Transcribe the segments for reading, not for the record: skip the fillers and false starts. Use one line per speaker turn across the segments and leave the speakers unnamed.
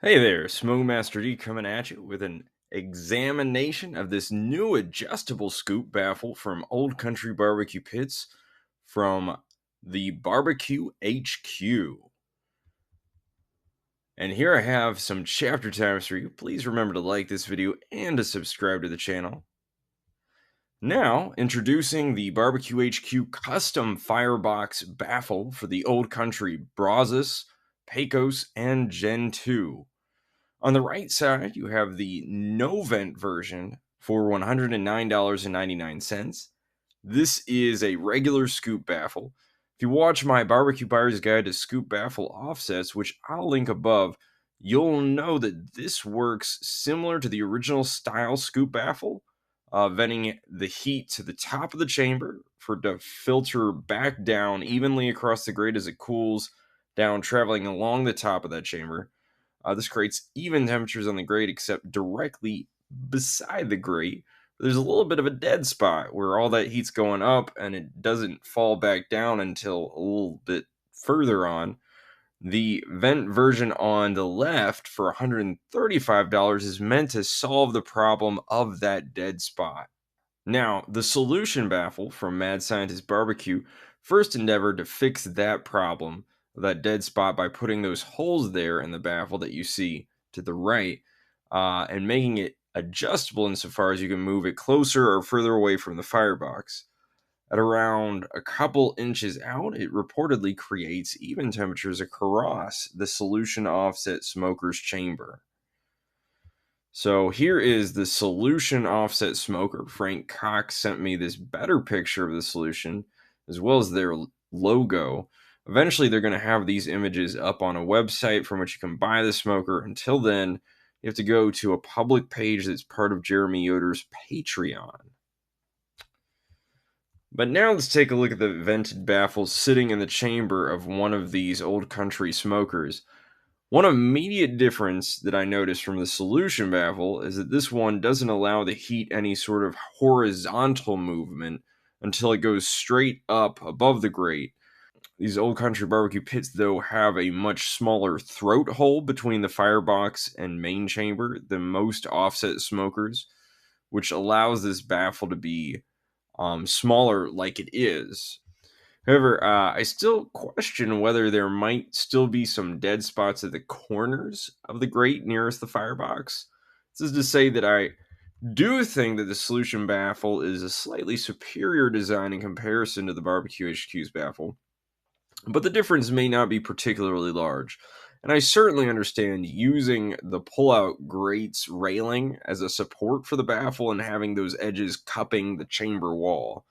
Hey there, Smoke Master D coming at you with an examination of this new adjustable scoop baffle from Old Country BBQ Pits from the BBQ HQ. And here I have some chapter times for you. Please remember to like this video and to subscribe to the channel. Now, introducing the BBQ HQ Custom Firebox Baffle for the Old Country Brazos, Pecos, and Gen 2. On the right side, you have the no vent version for $109.99. This is a regular scoop baffle. If you watch my Barbecue Buyer's Guide to Scoop Baffle Offsets, which I'll link above, you'll know that this works similar to the original style scoop baffle, venting the heat to the top of the chamber for it to filter back down evenly across the grate as it cools down, traveling along the top of that chamber. This creates even temperatures on the grate, except directly beside the grate, there's a little bit of a dead spot where all that heat's going up and it doesn't fall back down until a little bit further on. The vent version on the left for $135 is meant to solve the problem of that dead spot. Now, the solution baffle from Mad Scientist BBQ first endeavored to fix that problem, that dead spot, by putting those holes there in the baffle that you see to the right, and making it adjustable insofar as you can move it closer or further away from the firebox. At around a couple inches out, it reportedly creates even temperatures across the solution offset smoker's chamber. So here is the solution offset smoker. Frank Cox sent me this better picture of the solution, as well as their logo. Eventually, they're going to have these images up on a website from which you can buy the smoker. Until then, you have to go to a public page that's part of Jeremy Yoder's Patreon. But now let's take a look at the vented baffles sitting in the chamber of one of these Old Country smokers. One immediate difference that I noticed from the solution baffle is that this one doesn't allow the heat any sort of horizontal movement until it goes straight up above the grate. These Old Country BBQ Pits, though, have a much smaller throat hole between the firebox and main chamber than most offset smokers, which allows this baffle to be smaller like it is. However, I still question whether there might still be some dead spots at the corners of the grate nearest the firebox. This is to say that I do think that the solution baffle is a slightly superior design in comparison to the BBQ HQ's baffle, but the difference may not be particularly large. And I certainly understand using the pull-out grate's railing as a support for the baffle and having those edges cupping the chamber wall.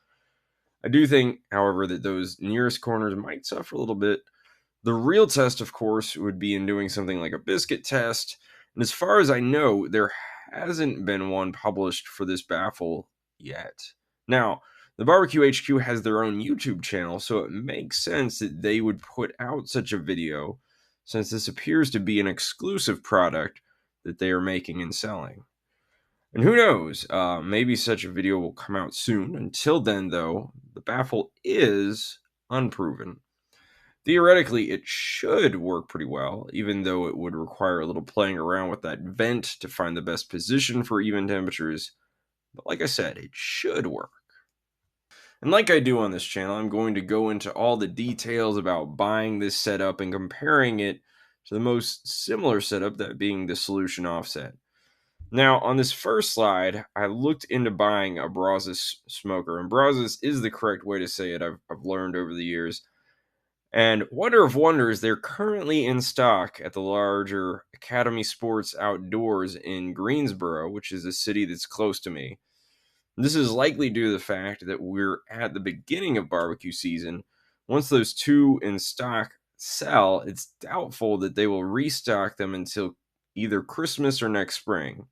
I do think, however, that those nearest corners might suffer a little bit. The real test, of course, would be in doing something like a biscuit test. And as far as I know, there hasn't been one published for this baffle yet. Now, the BBQ HQ has their own YouTube channel, so it makes sense that they would put out such a video, since this appears to be an exclusive product that they are making and selling. And who knows, maybe such a video will come out soon. Until then, though, the baffle is unproven. Theoretically, it should work pretty well, even though it would require a little playing around with that vent to find the best position for even temperatures. But like I said, it should work. And like I do on this channel, I'm going to go into all the details about buying this setup and comparing it to the most similar setup, that being the solution offset. Now, on this first slide, I looked into buying a Brazos smoker, and Brazos is the correct way to say it, I've learned over the years. And wonder of wonders, they're currently in stock at the larger Academy Sports Outdoors in Greensboro, which is a city that's close to me. This is likely due to the fact that we're at the beginning of barbecue season. Once those two in stock sell, it's doubtful that they will restock them until either Christmas or next spring.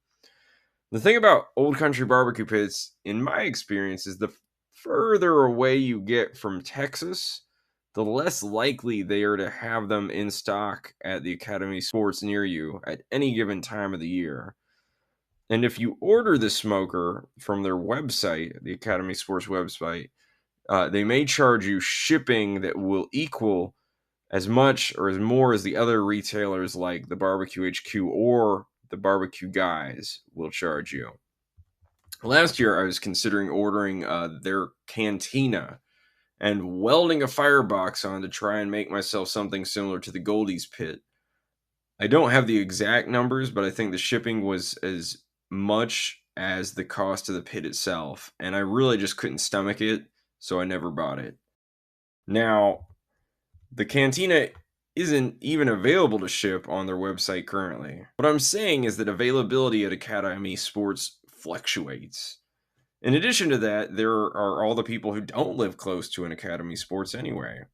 The thing about Old Country BBQ Pits, in my experience, is the further away you get from Texas, the less likely they are to have them in stock at the Academy Sports near you at any given time of the year. And if you order the smoker from their website, the Academy Sports website, they may charge you shipping that will equal as much or as more as the other retailers like the BBQ HQ or the Barbecue Guys will charge you. Last year, I was considering ordering their cantina and welding a firebox on to try and make myself something similar to the Goldie's Pit. I don't have the exact numbers, but I think the shipping was as much as the cost of the pit itself, and I really just couldn't stomach it, so I never bought it. Now, the cantina isn't even available to ship on their website currently. What I'm saying is that availability at Academy Sports fluctuates. In addition to that, there are all the people who don't live close to an Academy Sports anyway.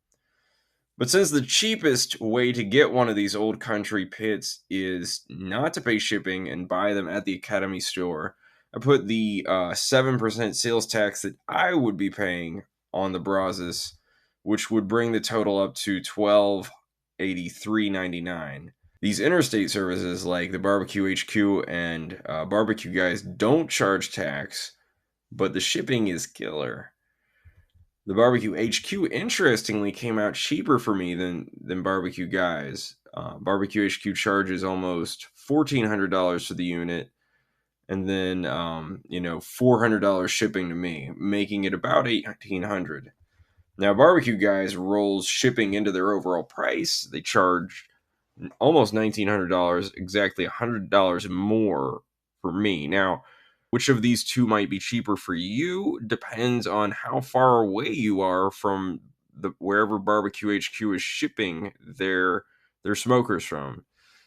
But since the cheapest way to get one of these Old Country pits is not to pay shipping and buy them at the Academy store, I put the 7% sales tax that I would be paying on the Brazos, which would bring the total up to $1283.99. These interstate services like the Barbecue HQ and Barbecue Guys don't charge tax, but the shipping is killer. The Barbecue HQ, interestingly, came out cheaper for me than Barbecue Guys. Barbecue HQ charges almost $1,400 for the unit, and then $400 shipping to me, making it about $1,800. Now, Barbecue Guys rolls shipping into their overall price. They charge almost $1,900, exactly $100 more for me. Now, which of these two might be cheaper for you depends on how far away you are from wherever Barbecue HQ is shipping their smokers from.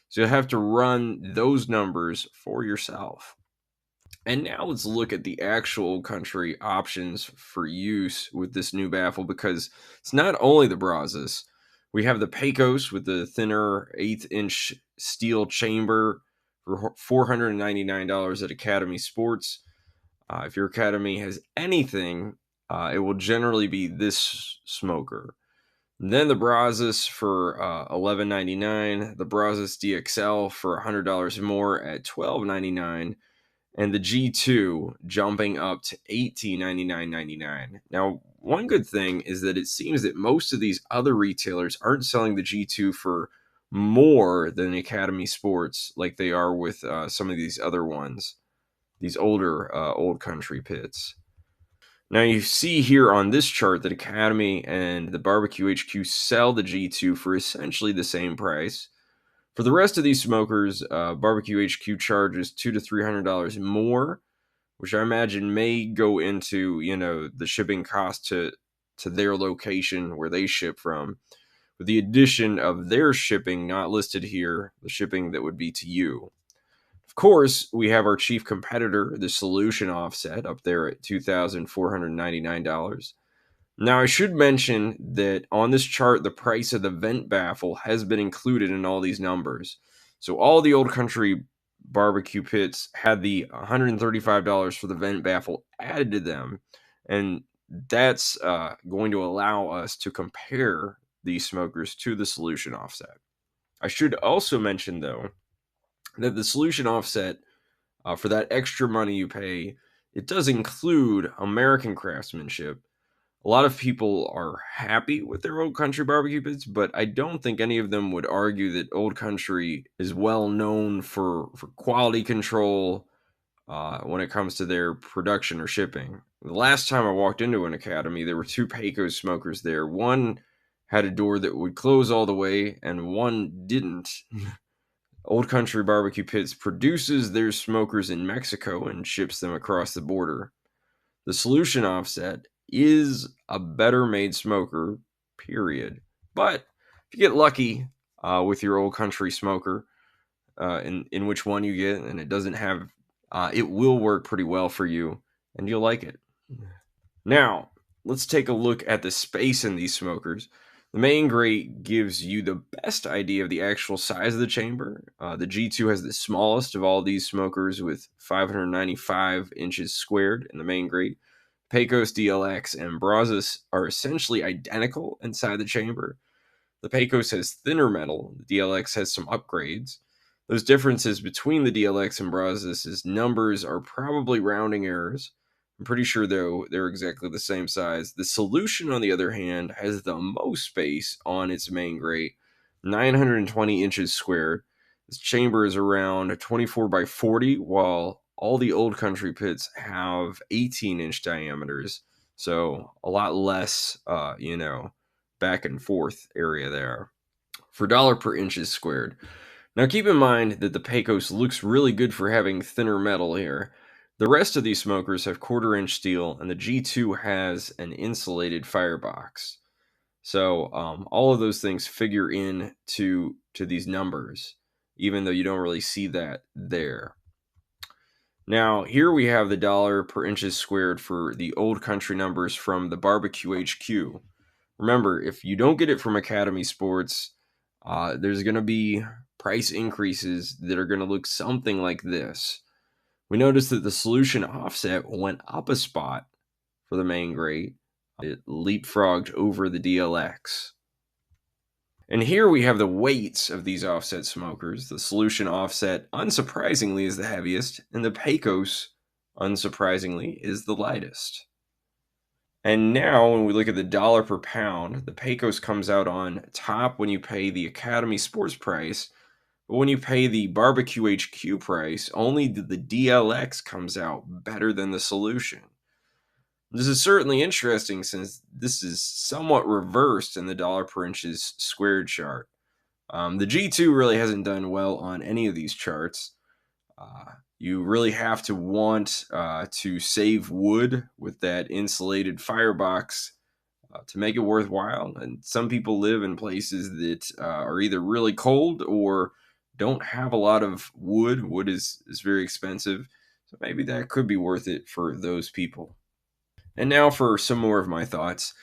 So you'll have to run those numbers for yourself. And now let's look at the actual country options for use with this new baffle, because it's not only the Brazos. We have the Pecos with the thinner 1/8-inch steel chamber for $499 at Academy Sports. If your Academy has anything, it will generally be this smoker. And then the Brazos for $11.99, the Brazos DXL for $100 more at $12.99, and the G2 jumping up to $1899.99. Now, one good thing is that it seems that most of these other retailers aren't selling the G2 for more than Academy Sports like they are with some of these other ones, these older Old Country pits. Now, you see here on this chart that Academy and the Barbecue HQ sell the G2 for essentially the same price. For the rest of these smokers, Barbecue HQ charges $200 to $300 more, which I imagine may go into the shipping cost to their location where they ship from, with the addition of their shipping not listed here, the shipping that would be to you. Of course, we have our chief competitor, the Solution Offset, up there at $2,499. Now, I should mention that on this chart, the price of the vent baffle has been included in all these numbers. So all the Old Country barbecue pits had the $135 for the vent baffle added to them, and that's going to allow us to compare these smokers to the Solution Offset. I should also mention, though, that the Solution Offset, for that extra money you pay, it does include American craftsmanship. A lot of people are happy with their Old Country barbecue pits, but I don't think any of them would argue that Old Country is well known for quality control when it comes to their production or shipping. The last time I walked into an Academy, there were two Pecos smokers there. One had a door that would close all the way, and one didn't. Old Country Barbecue Pits produces their smokers in Mexico and ships them across the border. The Solution Offset is a better made smoker, period. But if you get lucky with your Old Country smoker, in which one you get, and it doesn't have, it will work pretty well for you, and you'll like it. Now, let's take a look at the space in these smokers. The main grate gives you the best idea of the actual size of the chamber. The G2 has the smallest of all these smokers with 595 inches squared in the main grate. Pecos DLX and Brazos are essentially identical inside the chamber. The Pecos has thinner metal. The DLX has some upgrades. Those differences between the DLX and Brazos' numbers are probably rounding errors. I'm pretty sure, though, they're exactly the same size. The Solution, on the other hand, has the most space on its main grate, 920 inches squared. This chamber is around 24 by 40, while all the Old Country pits have 18-inch diameters. So a lot less, back and forth area there. For dollar per inches squared. Now keep in mind that the Pecos looks really good for having thinner metal here. The rest of these smokers have quarter-inch steel, and the G2 has an insulated firebox. So all of those things figure in to these numbers, even though you don't really see that there. Now, here we have the dollar per inches squared for the Old Country numbers from the BBQ HQ. Remember, if you don't get it from Academy Sports, there's going to be price increases that are going to look something like this. We noticed that the Solution offset went up a spot for the main grate. It leapfrogged over the DLX. And here we have the weights of these offset smokers. The Solution offset, unsurprisingly, is the heaviest, and the Pecos, unsurprisingly, is the lightest. And now, when we look at the dollar per pound, the Pecos comes out on top when you pay the Academy Sports price, but when you pay the BBQ HQ price, only the DLX comes out better than the Solution. This is certainly interesting since this is somewhat reversed in the dollar per inches squared chart. The G2 really hasn't done well on any of these charts. You really have to want to save wood with that insulated firebox to make it worthwhile. And some people live in places that are either really cold or don't have a lot of wood. Wood is very expensive, so maybe that could be worth it for those people. And now for some more of my thoughts.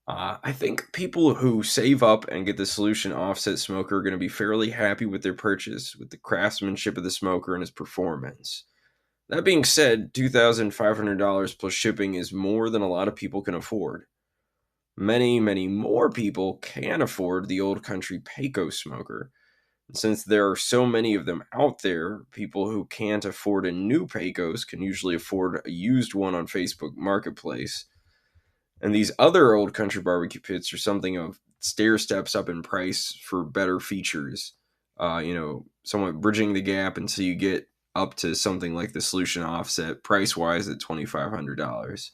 I think people who save up and get the Solution offset smoker are going to be fairly happy with their purchase, with the craftsmanship of the smoker and its performance. That being said, $2,500 plus shipping is more than a lot of people can afford. Many, many more people can afford the Old Country Pecos smoker. And since there are so many of them out there, people who can't afford a new Pecos can usually afford a used one on Facebook Marketplace. And these other Old Country barbecue pits are something of stair steps up in price for better features. Somewhat bridging the gap until you get up to something like the Solution offset, price-wise at $2,500.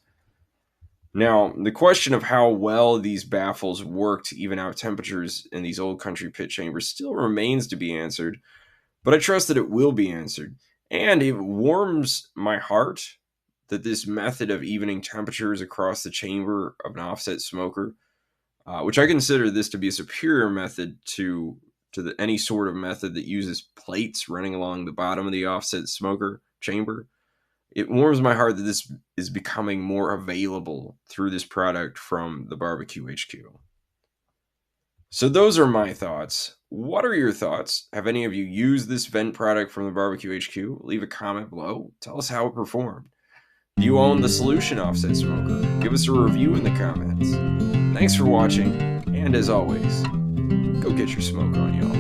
Now, the question of how well these baffles work to even out temperatures in these Old Country pit chambers still remains to be answered, but I trust that it will be answered. And it warms my heart that this method of evening temperatures across the chamber of an offset smoker, which I consider this to be a superior method to any sort of method that uses plates running along the bottom of the offset smoker chamber. It warms my heart that this is becoming more available through this product from the BBQ HQ. So those are my thoughts. What are your thoughts? Have any of you used this vent product from the BBQ HQ? Leave a comment below. Tell us how it performed. Do you own the Solution offset smoker? Give us a review in the comments. Thanks for watching, and as always, go get your smoke on, y'all.